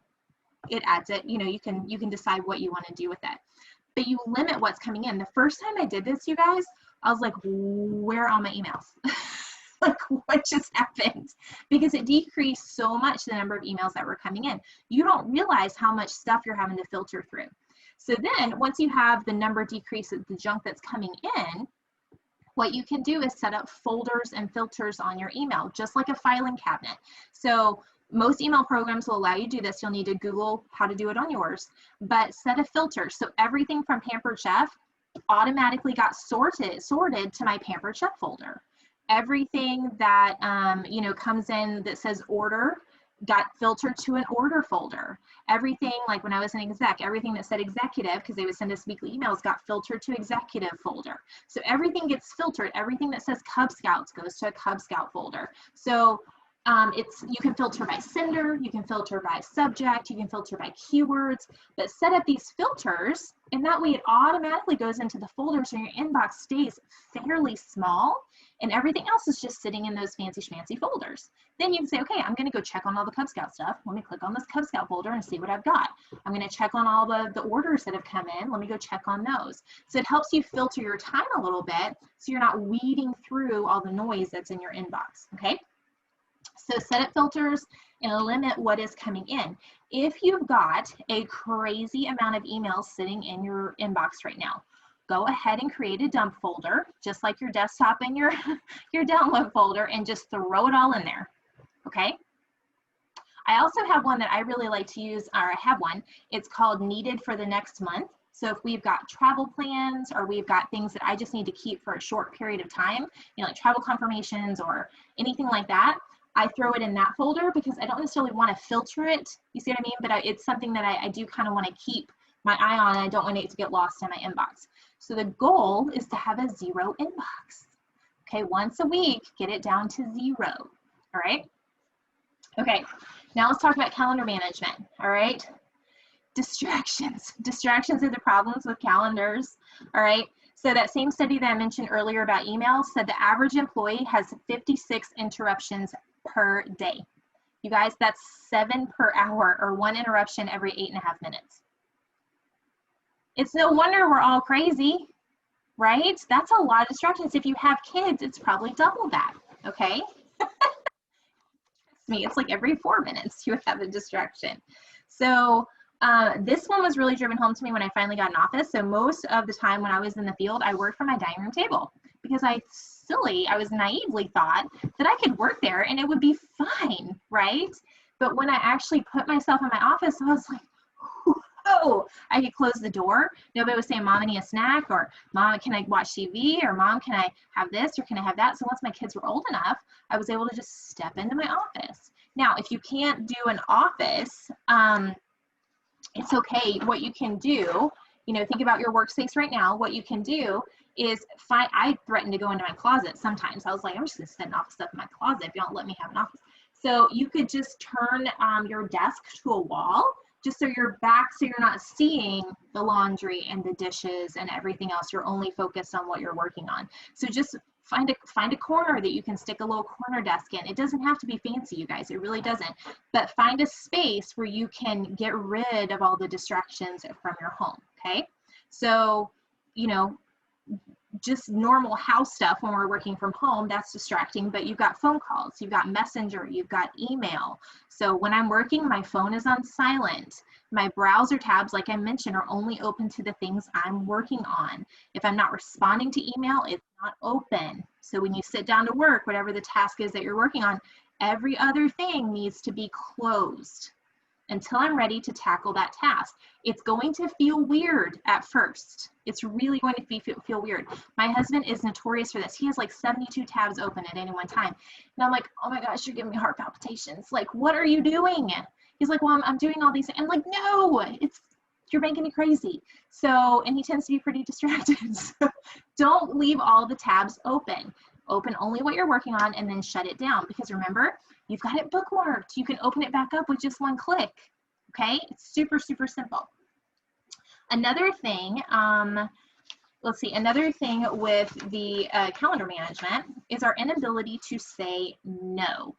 it adds it. You can decide what you want to do with it. But you limit what's coming in. The first time I did this, you guys, I was like, where are all my emails? Like, what just happened? Because it decreased so much the number of emails that were coming in. You don't realize how much stuff you're having to filter through. So then once you have the number decrease of the junk that's coming in, what you can do is set up folders and filters on your email, just like a filing cabinet. So most email programs will allow you to do this. You'll need to Google how to do it on yours, but set a filter. So everything from Pampered Chef automatically got sorted to my Pampered Chef folder. Everything that comes in that says order got filtered to an order folder. Everything, like when I was an exec, everything that said executive, because they would send us weekly emails, got filtered to executive folder. So everything gets filtered. Everything that says Cub Scouts goes to a Cub Scout folder. So you can filter by sender, you can filter by subject, you can filter by keywords, but set up these filters, and that way it automatically goes into the folder, so your inbox stays fairly small, and everything else is just sitting in those fancy schmancy folders. Then you can say, okay, I'm gonna go check on all the Cub Scout stuff. Let me click on this Cub Scout folder and see what I've got. I'm gonna check on all the orders that have come in. Let me go check on those. So it helps you filter your time a little bit, so you're not weeding through all the noise that's in your inbox, okay? So set up filters and limit what is coming in. If you've got a crazy amount of emails sitting in your inbox right now, go ahead and create a dump folder, just like your desktop and your download folder, and just throw it all in there, okay? I also have one that I really like to use, or I have one. It's called Needed for the Next Month. So if we've got travel plans, or we've got things that I just need to keep for a short period of time, like travel confirmations or anything like that, I throw it in that folder because I don't necessarily want to filter it. You see what I mean? But it's something that I do kind of want to keep my eye on. I don't want it to get lost in my inbox. So the goal is to have a 0 inbox. Okay, once a week, get it down to 0. All right? Okay, now let's talk about calendar management. All right? Distractions. Distractions are the problems with calendars. All right? So that same study that I mentioned earlier about emails said the average employee has 56 interruptions per day. You guys, that's 7 per hour, or 1 interruption every 8.5 minutes. It's no wonder we're all crazy, right? That's a lot of distractions. If you have kids, it's probably double that, okay? Trust me, it's like every 4 minutes you have a distraction. So this one was really driven home to me when I finally got an office. So most of the time when I was in the field, I worked from my dining room table because I was naively thought that I could work there and it would be fine, right? But when I actually put myself in my office, I was like, oh, I could close the door. Nobody was saying, Mom, I need a snack, or Mom, can I watch TV, or Mom, can I have this, or can I have that? So once my kids were old enough, I was able to just step into my office. Now, if you can't do an office, it's okay. What you can do, think about your workspace right now. What you can do is I threatened to go into my closet sometimes. I was like, I'm just gonna send office stuff in my closet if you don't let me have an office. So you could just turn your desk to a wall, just so you're not seeing the laundry and the dishes and everything else. You're only focused on what you're working on. So just find a corner that you can stick a little corner desk in. It doesn't have to be fancy, you guys. It really doesn't. But find a space where you can get rid of all the distractions from your home, okay? So, just normal house stuff when we're working from home, that's distracting, but you've got phone calls, you've got messenger, you've got email. So when I'm working, my phone is on silent. My browser tabs, like I mentioned, are only open to the things I'm working on. If I'm not responding to email, it's not open. So when you sit down to work, whatever the task is that you're working on, every other thing needs to be closed. until I'm ready to tackle that task. It's going to feel weird at first. It's really going to feel weird. My husband is notorious for this. He has like 72 tabs open at any one time. And I'm like, oh my gosh, you're giving me heart palpitations. Like, what are you doing? He's like, well, I'm doing all these things. I'm like, no, you're making me crazy. So, and he tends to be pretty distracted. So don't leave all the tabs open. Open only what you're working on and then shut it down, because remember, you've got it bookmarked. You can open it back up with just one click. Okay, it's super, super simple. Another thing, let's see, another thing with the calendar management is our inability to say no.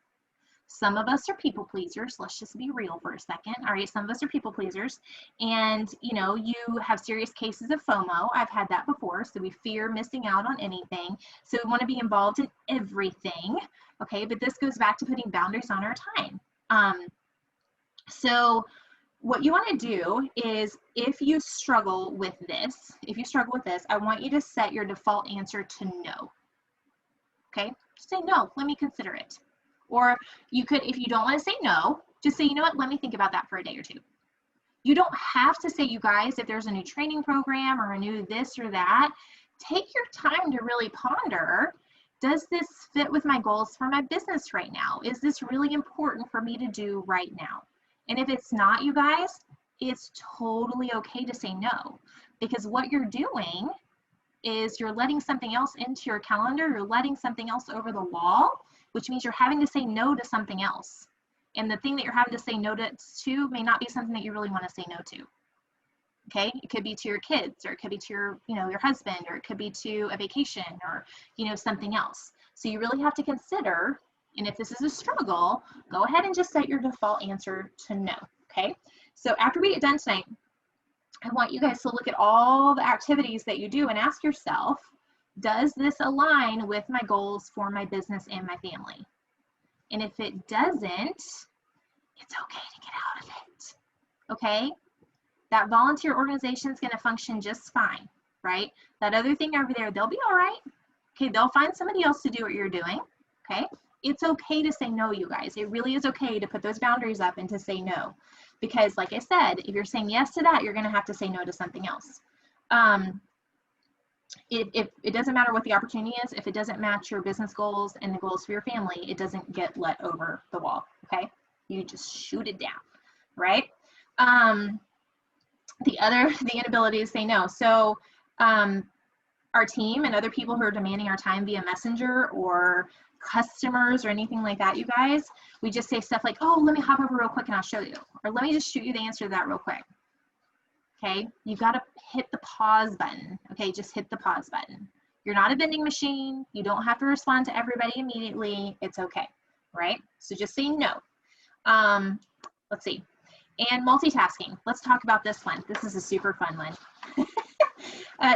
Some of us are people pleasers. Let's just be real for a second. All right, some of us are people pleasers, and you know, you have serious cases of FOMO. I've had that before. So we fear missing out on anything. So we want to be involved in everything. Okay, but this goes back to putting boundaries on our time. So what you want to do is, if you struggle with this, I want you to set your default answer to no. Okay, just say no, let me consider it. Or you could, if you don't want to say no, just say, you know what, let me think about that for a day or two. You don't have to say, you guys, if there's a new training program or a new this or that, take your time to really ponder, does this fit with my goals for my business right now? Is this really important for me to do right now? And if it's not, you guys, it's totally okay to say no, because what you're doing is you're letting something else into your calendar, you're letting something else over the wall, which means you're having to say no to something else. And the thing that you're having to say no to may not be something that you really want to say no to. Okay, it could be to your kids, or it could be to your, you know, your husband, or it could be to a vacation, or, you know, something else. So you really have to consider, and if this is a struggle, go ahead and just set your default answer to no. Okay, so after we get done tonight, I want you guys to look at all the activities that you do and ask yourself, does this align with my goals for my business and my family? And if it doesn't, it's okay to get out of it. Okay? That volunteer organization is going to function just fine, right? That other thing over there, they'll be all right. Okay, they'll find somebody else to do what you're doing. Okay? It's okay to say no, you guys. It really is okay to put those boundaries up and to say no. Because like I said, if you're saying yes to that, you're going to have to say no to something else. It doesn't matter what the opportunity is. If it doesn't match your business goals and the goals for your family, it doesn't get let over the wall. Okay, you just shoot it down, right? The inability to say no. So our team and other people who are demanding our time via messenger or customers or anything like that, you guys, we just say stuff like, oh, let me hop over real quick and I'll show you, or let me just shoot you the answer to that real quick. Okay, you got to hit the pause button. Okay, just hit the pause button. You're not a vending machine. You don't have to respond to everybody immediately. It's okay, right? So just say no. Let's see. And multitasking. Let's talk about this one. This is a super fun one.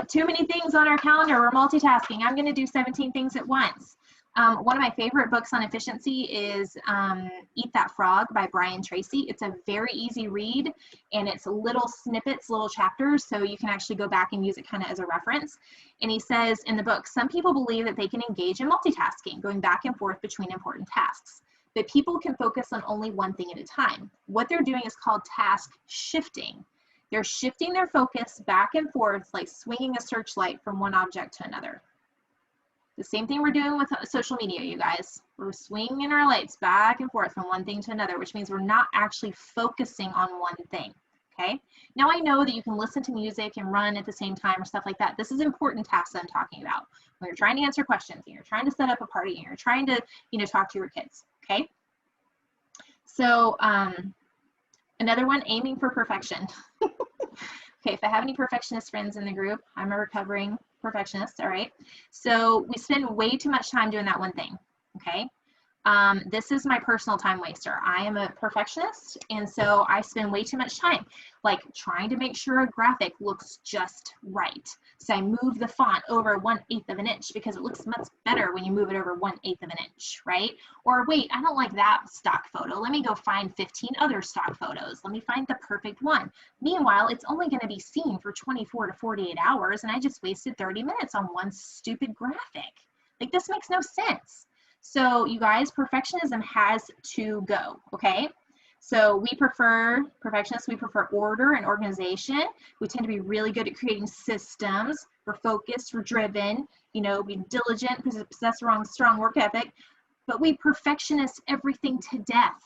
Too many things on our calendar. We're multitasking. I'm going to do 17 things at once. One of my favorite books on efficiency is Eat That Frog by Brian Tracy. It's a very easy read, and it's little snippets, little chapters, so you can actually go back and use it kind of as a reference. And he says in the book, some people believe that they can engage in multitasking, going back and forth between important tasks. But people can focus on only one thing at a time. What they're doing is called task shifting. They're shifting their focus back and forth, like swinging a searchlight from one object to another. The same thing we're doing with social media, you guys. We're swinging our lights back and forth from one thing to another, which means we're not actually focusing on one thing, okay? Now I know that you can listen to music and run at the same time or stuff like that. This is important tasks that I'm talking about. When you're trying to answer questions, and you're trying to set up a party, and you're trying to, you know, talk to your kids, okay? So another one, aiming for perfection. Okay, if I have any perfectionist friends in the group, I'm a recovering perfectionist, all right? So we spend way too much time doing that one thing, okay? This is my personal time waster. I am a perfectionist, and so I spend way too much time, like trying to make sure a graphic looks just right. So I move the font over 1/8 of an inch because it looks much better when you move it over 1/8 of an inch, right? Or wait, I don't like that stock photo. Let me go find 15 other stock photos. Let me find the perfect one. Meanwhile, it's only going to be seen for 24 to 48 hours, and I just wasted 30 minutes on one stupid graphic. Like, this makes no sense. So you guys, perfectionism has to go, okay? So we prefer, perfectionists, we prefer order and organization. We tend to be really good at creating systems. We're focused, we're driven, you know, be diligent, possess a strong work ethic, but we perfectionists everything to death,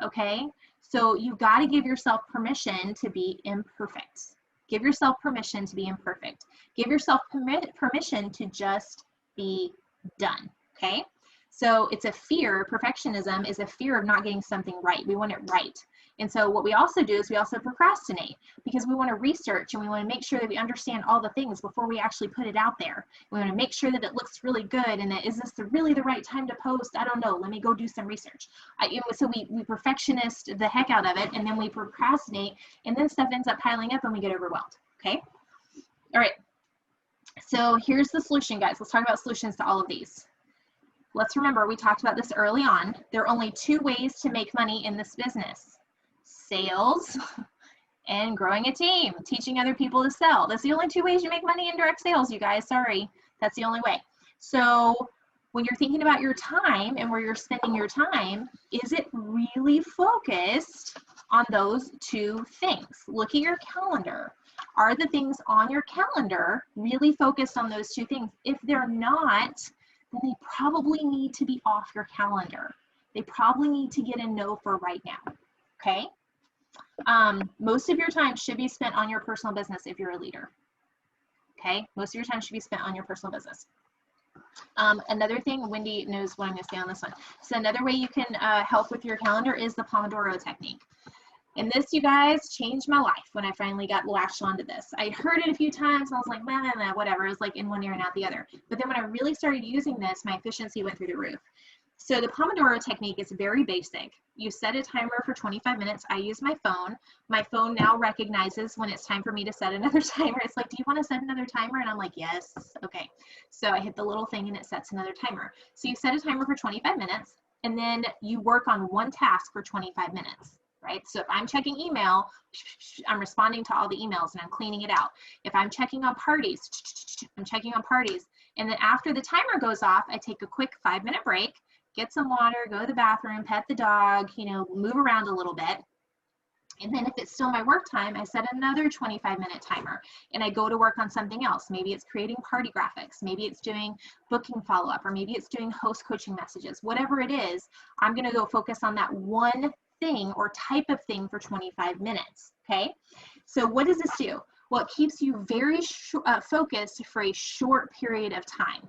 okay? So you got to give yourself permission to be imperfect. Give yourself permission to be imperfect. Give yourself permission to just be done, okay? So it's a fear, perfectionism is a fear of not getting something right. We want it right. And so what we also do is we also procrastinate because we want to research and we want to make sure that we understand all the things before we actually put it out there. We want to make sure that it looks really good and that, is this really the right time to post? I don't know. Let me go do some research. So we perfectionist the heck out of it, and then we procrastinate, and then stuff ends up piling up and we get overwhelmed, okay? All right. So here's the solution, guys. Let's talk about solutions to all of these. Let's remember, we talked about this early on. There are only two ways to make money in this business: sales and growing a team, teaching other people to sell. That's the only two ways you make money in direct sales, you guys. Sorry, that's the only way. So when you're thinking about your time and where you're spending your time, is it really focused on those two things? Look at your calendar. Are the things on your calendar really focused on those two things? If they're not, then they probably need to be off your calendar. They probably need to get a no for right now, okay? Most of your time should be spent on your personal business if you're a leader, okay? Most of your time should be spent on your personal business. Another thing, Wendy knows what I'm going to say on this one. So another way you can help with your calendar is the Pomodoro technique. And this, you guys, changed my life when I finally got latched onto this. I heard it a few times, and I was like, nah, nah, nah, whatever. It was like in one ear and out the other. But then when I really started using this, my efficiency went through the roof. So the Pomodoro technique is very basic. You set a timer for 25 minutes. I use my phone. My phone now recognizes when it's time for me to set another timer. It's like, do you want to set another timer? And I'm like, yes. Okay. So I hit the little thing and it sets another timer. So you set a timer for 25 minutes, and then you work on one task for 25 minutes. Right? So if I'm checking email, I'm responding to all the emails and I'm cleaning it out. If I'm checking on parties, I'm checking on parties. And then after the timer goes off, I take a quick 5-minute break, get some water, go to the bathroom, pet the dog, you know, move around a little bit. And then if it's still my work time, I set another 25-minute timer and I go to work on something else. Maybe it's creating party graphics, maybe it's doing booking follow-up, or maybe it's doing host coaching messages. Whatever it is, I'm going to go focus on that one thing or type of thing for 25 minutes, okay? So what does this do? Well, it keeps you very focused for a short period of time.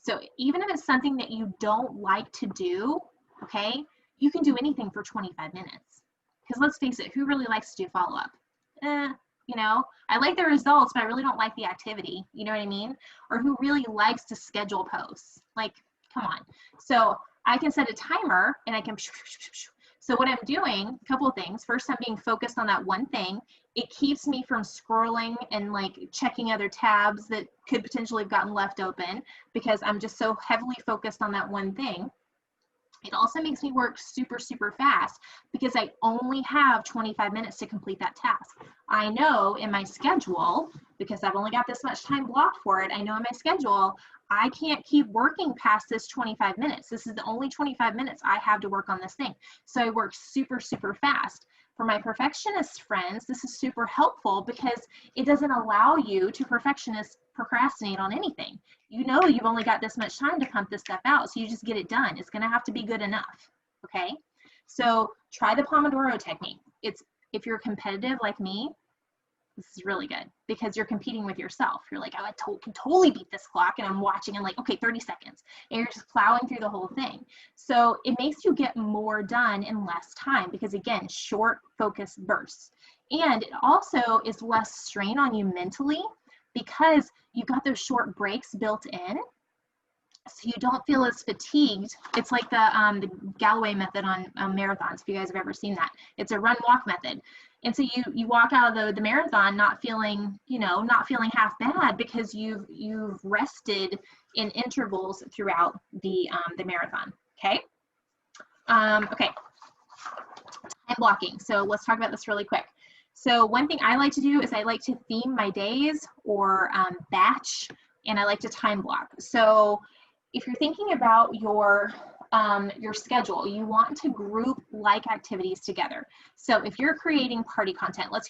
So even if it's something that you don't like to do, okay, you can do anything for 25 minutes. Because let's face it, who really likes to do follow-up? You know, I like the results, but I really don't like the activity. You know what I mean? Or who really likes to schedule posts? Like, come on. So I can set a timer and I can, so what I'm doing, a couple of things. First, I'm being focused on that one thing. It keeps me from scrolling and like checking other tabs that could potentially have gotten left open because I'm just so heavily focused on that one thing. It also makes me work super, super fast because I only have 25 minutes to complete that task. I know in my schedule, because I've only got this much time blocked for it, I know in my schedule, I can't keep working past this 25 minutes. This is the only 25 minutes I have to work on this thing. So I work super, super fast. For my perfectionist friends, this is super helpful because it doesn't allow you to procrastinate on anything. You know you've only got this much time to pump this stuff out, so you just get it done. It's going to have to be good enough, okay? So try the Pomodoro technique. If you're competitive like me, this is really good because you're competing with yourself. You're like, oh, I can totally beat this clock, and I'm watching and like, okay, 30 seconds. And you're just plowing through the whole thing. So it makes you get more done in less time because, again, short, focused bursts. And it also is less strain on you mentally because you've got those short breaks built in. So you don't feel as fatigued. It's like the Galloway method on marathons, if you guys have ever seen that. It's a run-walk method. And so you walk out of the marathon not feeling, you know, not feeling half bad because you've rested in intervals throughout the marathon, okay? Okay, time blocking. So let's talk about this really quick. So one thing I like to do is I like to theme my days or batch, and I like to time block. So if you're thinking about your your schedule, you want to group like activities together. So if you're creating party content, let's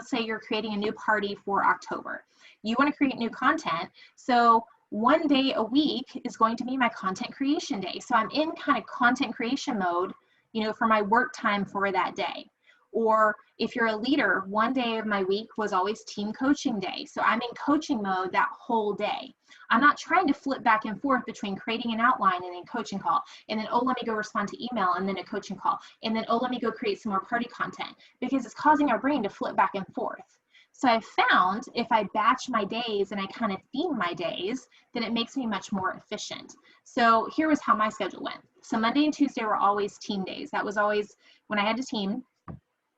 say you're creating a new party for October. You want to create new content. So one day a week is going to be my content creation day. So I'm in kind of content creation mode, you know, for my work time for that day. Or if you're a leader, one day of my week was always team coaching day. So I'm in coaching mode that whole day. I'm not trying to flip back and forth between creating an outline and then coaching call, and then, oh, let me go respond to email and then a coaching call, and then, oh, let me go create some more party content, because it's causing our brain to flip back and forth. So I found if I batch my days and I kind of theme my days, then it makes me much more efficient. So here was how my schedule went. So Monday and Tuesday were always team days. That was always when I had to team. I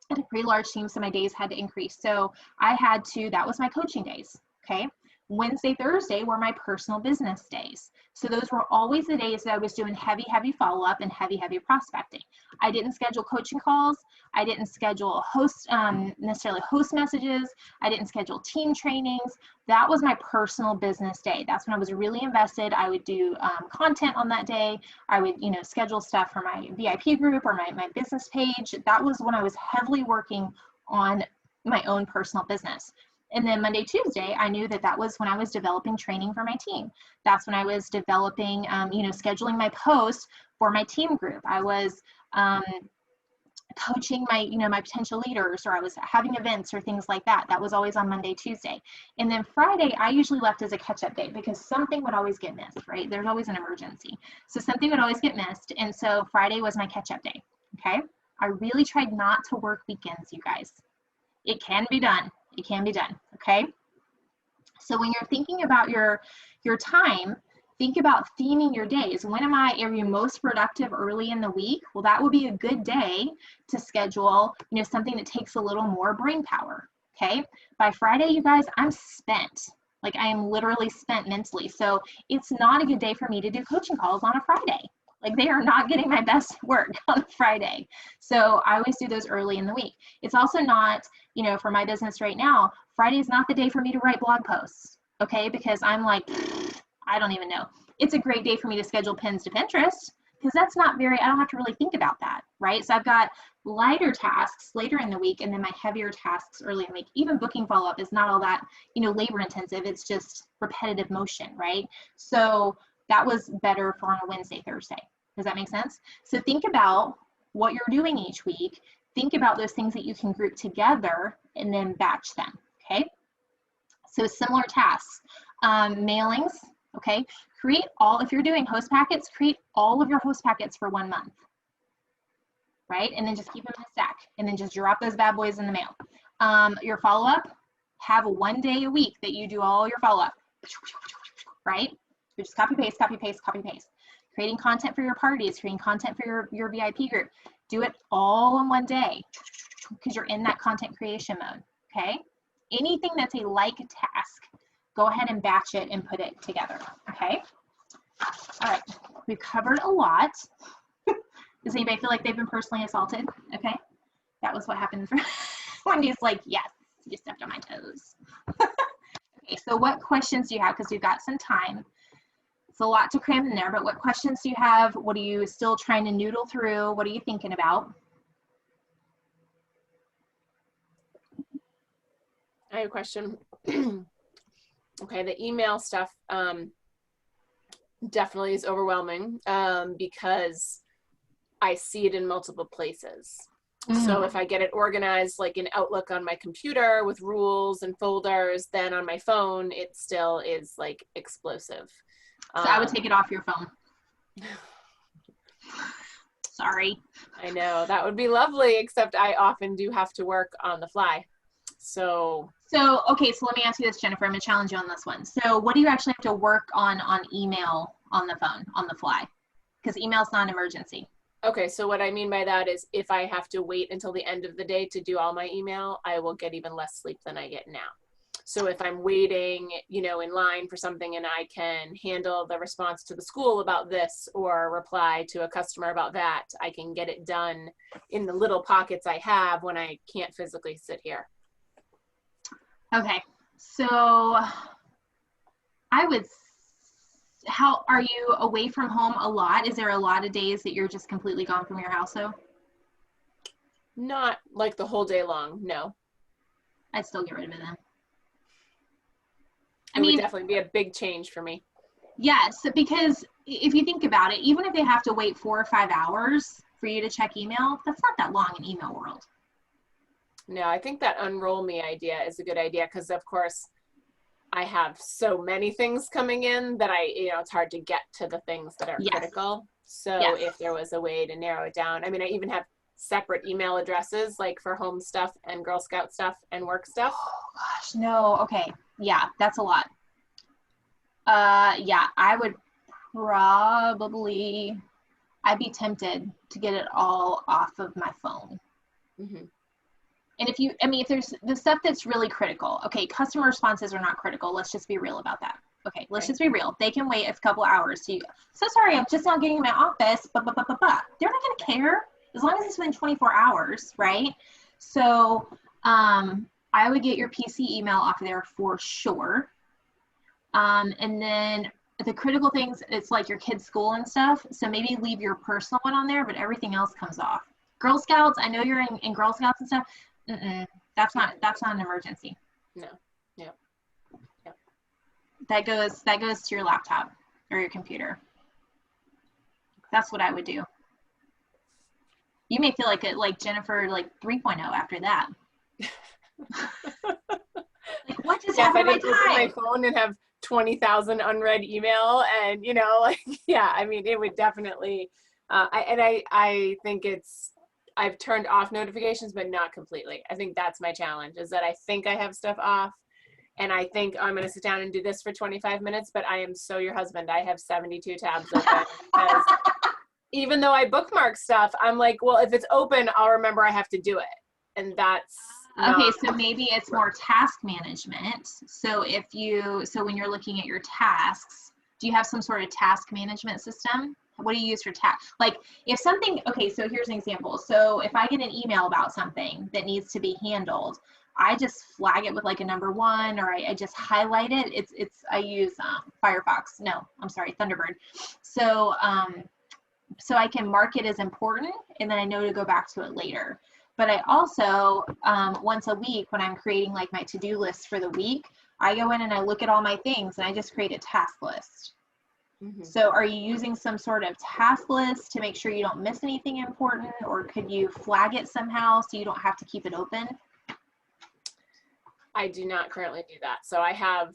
had a pretty large team, so my days had to increase. So that was my coaching days, okay? Wednesday, Thursday were my personal business days. So those were always the days that I was doing heavy follow-up and heavy prospecting. I didn't schedule coaching calls. I didn't schedule necessarily host messages. I didn't schedule team trainings. That was my personal business day. That's when I was really invested. I would do content on that day. I would, you know, schedule stuff for my VIP group or my business page. That was when I was heavily working on my own personal business. And then Monday, Tuesday, I knew that was when I was developing training for my team. That's when I was developing, you know, scheduling my posts for my team group. I was coaching my, you know, my potential leaders, or I was having events or things like that. That was always on Monday, Tuesday. And then Friday, I usually left as a catch-up day because something would always get missed, right? There's always an emergency. So something would always get missed. And so Friday was my catch-up day, okay? I really tried not to work weekends, you guys. It can be done. It can be done, okay? So when you're thinking about your time, think about theming your days. When are you most productive early in the week? Well, that would be a good day to schedule, you know, something that takes a little more brain power, okay? By Friday, you guys, I'm spent. Like, I am literally spent mentally. So it's not a good day for me to do coaching calls on a Friday. Like, they are not getting my best work on a Friday. So I always do those early in the week. It's also not, you know, for my business right now, Friday is not the day for me to write blog posts, okay? Because I'm like, I don't even know. It's a great day for me to schedule pins to Pinterest, because that's not I don't have to really think about that, right? So I've got lighter tasks later in the week, and then my heavier tasks early in the week. Even booking follow-up is not all that, you know, labor intensive. It's just repetitive motion, right? So that was better for on a Wednesday, Thursday. Does that make sense? So think about what you're doing each week. Think about those things that you can group together and then batch them, okay? So similar tasks, mailings, okay? If you're doing host packets, create all of your host packets for 1 month, right? And then just keep them in a stack, and then just drop those bad boys in the mail. Your follow-up, have 1 day a week that you do all your follow-up, right? You just copy, paste, copy, paste, copy, paste. Creating content for your parties, creating content for your VIP group. Do it all in 1 day because you're in that content creation mode, okay? Anything that's a like task, go ahead and batch it and put it together, okay? All right, we've covered a lot. Does anybody feel like they've been personally assaulted? Okay, that was what happened for Wendy's like, yes, you stepped on my toes. Okay, so what questions do you have? Because we've got some time. It's a lot to cram in there, but what questions do you have? What are you still trying to noodle through? What are you thinking about? I have a question. Okay, the email stuff definitely is overwhelming because I see it in multiple places. So if I get it organized like in Outlook on my computer with rules and folders, then on my phone, it still is like explosive. So I would take it off your phone. Sorry. I know, that would be lovely, except I often do have to work on the fly. So okay, so let me ask you this, Jennifer. I'm going to challenge you on this one. So what do you actually have to work on email on the phone, on the fly? Because email's not an emergency. Okay, so what I mean by that is if I have to wait until the end of the day to do all my email, I will get even less sleep than I get now. So if I'm waiting, you know, in line for something and I can handle the response to the school about this or reply to a customer about that, I can get it done in the little pockets I have when I can't physically sit here. Okay, so I would How are you away from home a lot? Is there a lot of days that you're just completely gone from your house though? Not like the whole day long, no. I'd still get rid of it then. I It would mean, definitely be a big change for me. yes, because if you think about it, even if they have to wait 4 or 5 hours for you to check email, that's not that long in email world. No, I think that unroll me idea is a good idea because, of course, I have so many things coming in that it's hard to get to the things that are Yes, critical. So yes. if there was a way to narrow it down, I mean, I even have separate email addresses like for home stuff and Girl Scout stuff and work stuff. Oh gosh, no. Okay. Yeah, that's a lot. Yeah, I would probably, I'd be tempted to get it all off of my phone. Mm-hmm. And if there's the stuff that's really critical, okay, customer responses are not critical. Let's just be real about that. Okay, let's Right. just be real. They can wait a couple hours. So sorry, I'm just now getting in my office, They're not going to care as long as it's within 24 hours, right? So I would get your PC email off of there for sure. And then the critical things, it's like your kids' school and stuff. So maybe leave your personal one on there, but everything else comes off. Girl Scouts, I know you're in Girl Scouts and stuff. That's not an emergency. No. Yep. Yep. That goes to your laptop or your computer. That's what I would do. You may feel like Jennifer 3.0 after that. Like, what just happened to my If I didn't open my time? phone and have 20,000 unread email and yeah, I mean, it would definitely I think I've turned off notifications, but not completely. I think that's my challenge, is that I think I have stuff off and I think I'm going to sit down and do this for 25 minutes, but I am so your husband. I have 72 tabs open because even though I bookmark stuff, I'm like, well, if it's open, I'll remember I have to do it. And that's Okay, not so maybe it's more task management. So when you're looking at your tasks, do you have some sort of task management system? What do you use for task? Like if something, okay, so here's an example. So if I get an email about something that needs to be handled, I just flag it with like a number 1, or I just highlight it. I use Firefox. No, I'm sorry, Thunderbird. So so I can mark it as important, and then I know to go back to it later. But I also, once a week, when I'm creating like my to-do list for the week, I go in and I look at all my things and I just create a task list. Mm-hmm. So are you using some sort of task list to make sure you don't miss anything important, or could you flag it somehow so you don't have to keep it open? I do not currently do that. So I have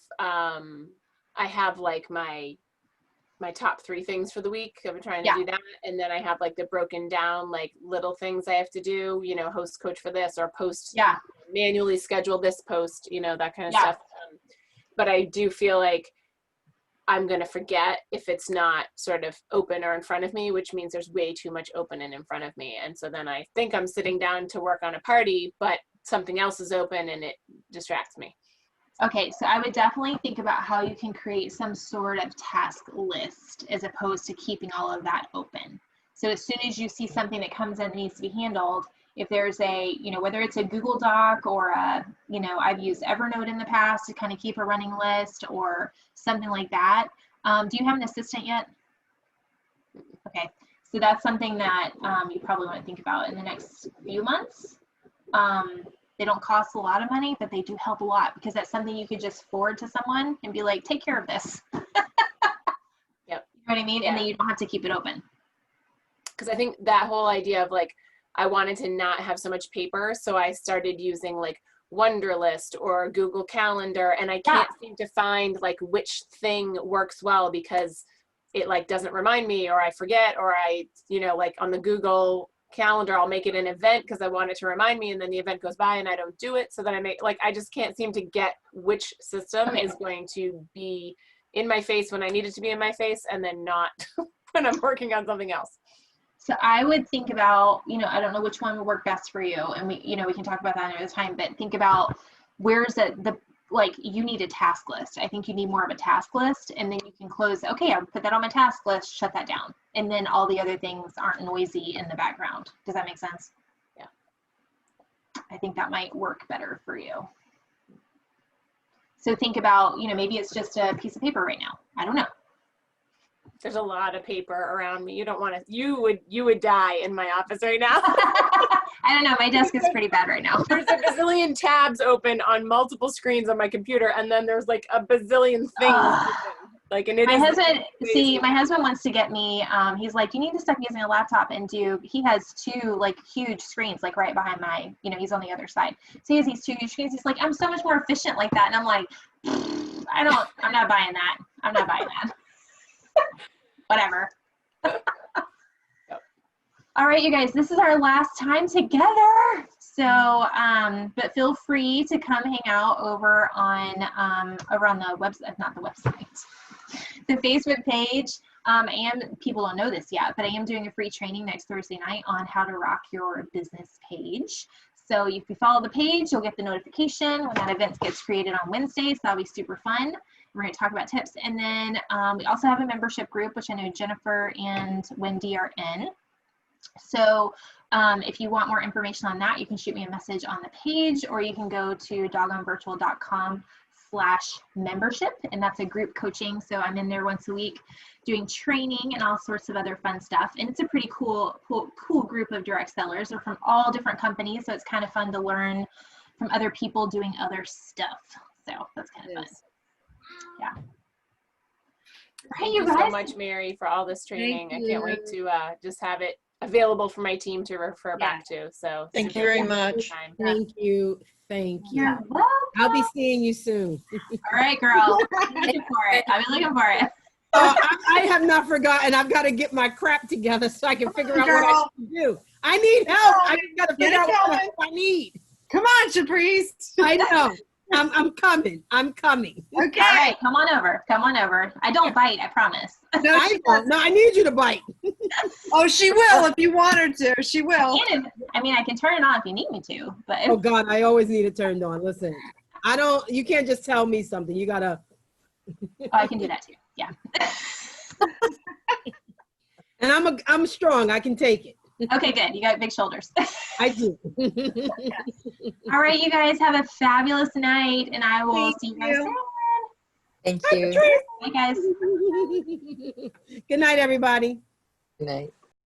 like my top 3 things for the week. I've been trying to do that. And then I have like the broken down, like little things I have to do, host coach for this, or post, manually schedule this post, that kind of stuff. But I do feel like I'm going to forget if it's not sort of open or in front of me, which means there's way too much open and in front of me. And so then I think I'm sitting down to work on a party, but something else is open and it distracts me. Okay, so I would definitely think about how you can create some sort of task list as opposed to keeping all of that open. So as soon as you see something that comes in that needs to be handled, if there's whether it's a Google Doc or I've used Evernote in the past to kind of keep a running list or something like that. Do you have an assistant yet? Okay, so that's something that you probably want to think about in the next few months. They don't cost a lot of money, but they do help a lot, because that's something you could just forward to someone and be like, take care of this. Yep. You know what I mean? Yeah. And then you don't have to keep it open. Because I think that whole idea of like, I wanted to not have so much paper. So I started using like Wunderlist or Google Calendar, and I can't seem to find like which thing works well, because it like doesn't remind me, or I forget, or I, like on the Google Calendar, I'll make it an event because I want it to remind me, and then the event goes by and I don't do it. So then I just can't seem to get which system is going to be in my face when I need it to be in my face, and then not when I'm working on something else. So I would think about, I don't know which one would work best for you, and we can talk about that another time, but think about where's you need a task list. I think you need more of a task list, and then you can close, okay, I'll put that on my task list, shut that down. And then all the other things aren't noisy in the background. Does that make sense? Yeah. I think that might work better for you. So think about, maybe it's just a piece of paper right now. I don't know. There's a lot of paper around me. You don't want to, you would die in my office right now. I don't know. My desk is pretty bad right now. There's a bazillion tabs open on multiple screens on my computer, and then there's like a bazillion things open. Like, and it my is husband, crazy. my husband wants to get me, he's like, you need to stop using a laptop and he has two like huge screens, like right behind my, he's on the other side. So he has these two huge screens. He's like, I'm so much more efficient like that. And I'm like, I'm not buying that. I'm not buying that. Whatever. All right, you guys, this is our last time together. So, but feel free to come hang out over on the website, not the website, the Facebook page. People don't know this yet, but I am doing a free training next Thursday night on how to rock your business page. So if you follow the page, you'll get the notification when that event gets created on Wednesdays. So that'll be super fun. We're going to talk about tips. And then we also have a membership group, which I know Jennifer and Wendy are in. So if you want more information on that, you can shoot me a message on the page, or you can go to doggonevirtual.com/membership, and that's a group coaching. So I'm in there once a week doing training and all sorts of other fun stuff. And it's a pretty cool group of direct sellers. They're from all different companies, so it's kind of fun to learn from other people doing other stuff. So that's kind of fun. Yeah. Thank you so much, Mary, for all this training. I can't wait to just have it available for my team to refer back to. So thank you very much. Thank you. You're welcome. I'll be seeing you soon. All right, girl. I'll be looking for it. I have not forgotten. I've got to get my crap together so I can figure out what I should do. I need help. I got to figure out what I need. Come on, Caprice. I know. I'm coming. Okay. All right, come on over. I don't bite, I promise. No, I need you to bite. Oh, she will if you want her to. She will. I can turn it on if you need me to. But Oh God, I always need it turned on. Listen, you can't just tell me something. You gotta. I can do that too. Yeah. And I'm strong. I can take it. Okay, good. You got big shoulders. I do. All right, you guys have a fabulous night, and I will see you guys soon. Thank you. Bye, guys. Good night, everybody. Good night.